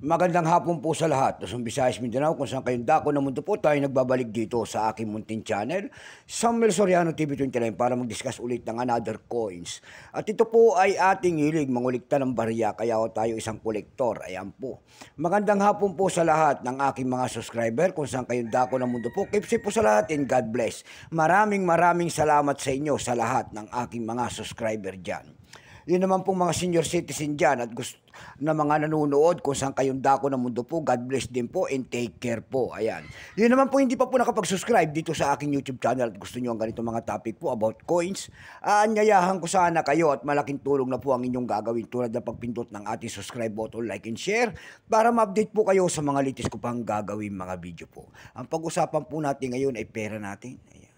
Magandang hapon po sa lahat. Luzon, Visayas, Mindanao, kung saan kayong dako ng mundo po, tayo nagbabalik dito sa aking munting channel, Samuel Soriano TV29, para mag-discuss ulit ng another coins. At ito po ay ating hilig, mangulikta ng barya, kaya tayo isang kolektor. Ayan po. Magandang hapon po sa lahat ng aking mga subscriber, kung saan kayong dako ng mundo po. Keep safe po sa lahat and God bless. Maraming salamat sa inyo sa lahat ng aking mga subscriber dyan. Yun naman pong mga senior citizen dyan at gusto na mga nanonood kung saan kayong dako ng mundo po, God bless din po and take care po. Ayan. Yun naman po hindi pa po nakapag-subscribe dito sa aking YouTube channel at gusto nyo ang ganito mga topic po about coins. Aanyayahan ko sana kayo at malaking tulong na po ang inyong gagawin tulad ng pagpindot ng ating subscribe button, like and share para ma-update po kayo sa mga latest ko pang gagawin mga video po. Ang pag-usapan po natin ngayon ay pera natin. Ayan.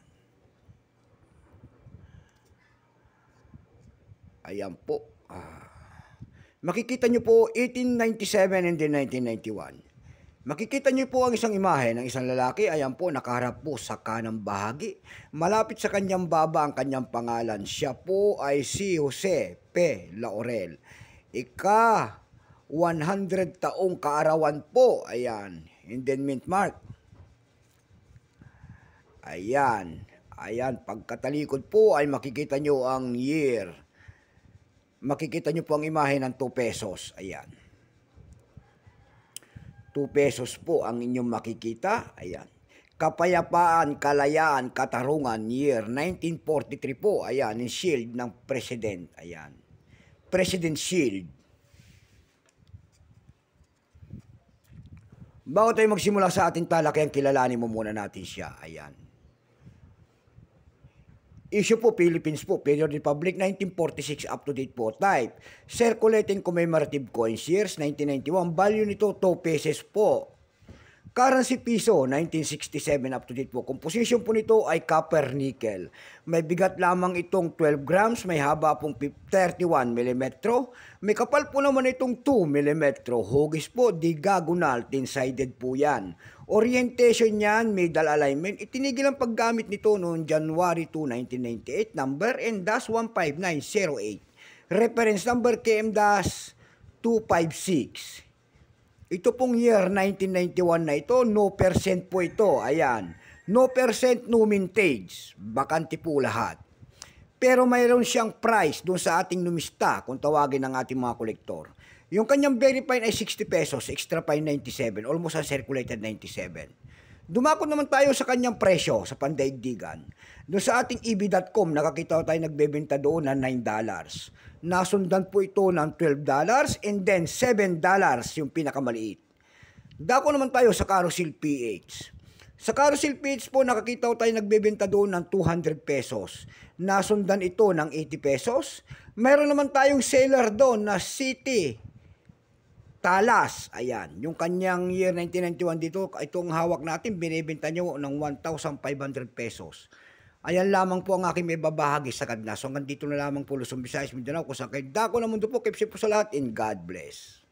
Ayan po. Makikita nyo po 1897 and then 1991. Makikita nyo po ang isang imahe ng isang lalaki. Ayan po, nakaharap po sa kanang bahagi. Malapit sa kanyang baba ang kanyang pangalan. Siya po ay si Jose P. Laurel. Ika 100 taong kaarawan po. Ayan. And then mint mark. Ayan. Ayan. Pagkatalikod po ay makikita nyo ang year. Makikita nyo po ang imahe ng 2 pesos. Ayan. 2 pesos po ang inyong makikita. Ayan. Kapayapaan, kalayaan, katarungan, year 1943 po. Ayan, yung shield ng president. Ayan. President shield. Bago tayo magsimula sa ating talakayan, kilalanin mo muna natin siya. Ayan. Issue po, Philippines po, Period Republic, 1946, up to date po. Type, circulating commemorative coins, years 1991, value nito 2 pesos po. Currency piso, 1967, up to date po. Composition po nito ay copper nickel. May bigat lamang itong 12 grams, may haba pong 31 mm. May kapal po naman itong 2 mm. Hugis po, diagonal, tin-sided po yan. Orientation niyan, middle alignment. Itinigil ang paggamit nito noong January 2, 1998. Number NDAS15908. Reference number KM-256. Ito pong year 1991 na ito, no percent po ito. Ayan. No percent, no mintage. Bakante po lahat. Pero mayroon siyang price doon sa ating numista kung tawagin ng ating mga kolektor. Yung kanyang very fine ay 60 pesos, extra fine 97, almost uncirculated 97. Dumako naman tayo sa kanyang presyo sa pandaigdigan. Doon sa ating EB.com, nakakita tayo nagbebenta doon ng $9. Nasundan po ito ng $12 and then $7 yung pinakamaliit. Dako naman tayo sa Carousel PH. Sa Carousel PH po, nakakita tayo nagbebenta doon ng 200 pesos. Nasundan ito ng 80 pesos. Meron naman tayong seller doon na City Talas. Ayan, yung kanyang year 1991 dito, itong hawak natin, binibenta nyo ng 1,500 pesos. Ayan lamang po ang aking may babahagi sa kadna. So hanggang dito na lamang po, Luzon, Visayas, Mindanao, kung saan kayo dako ng mundo po. Keep safe po sa lahat and God bless.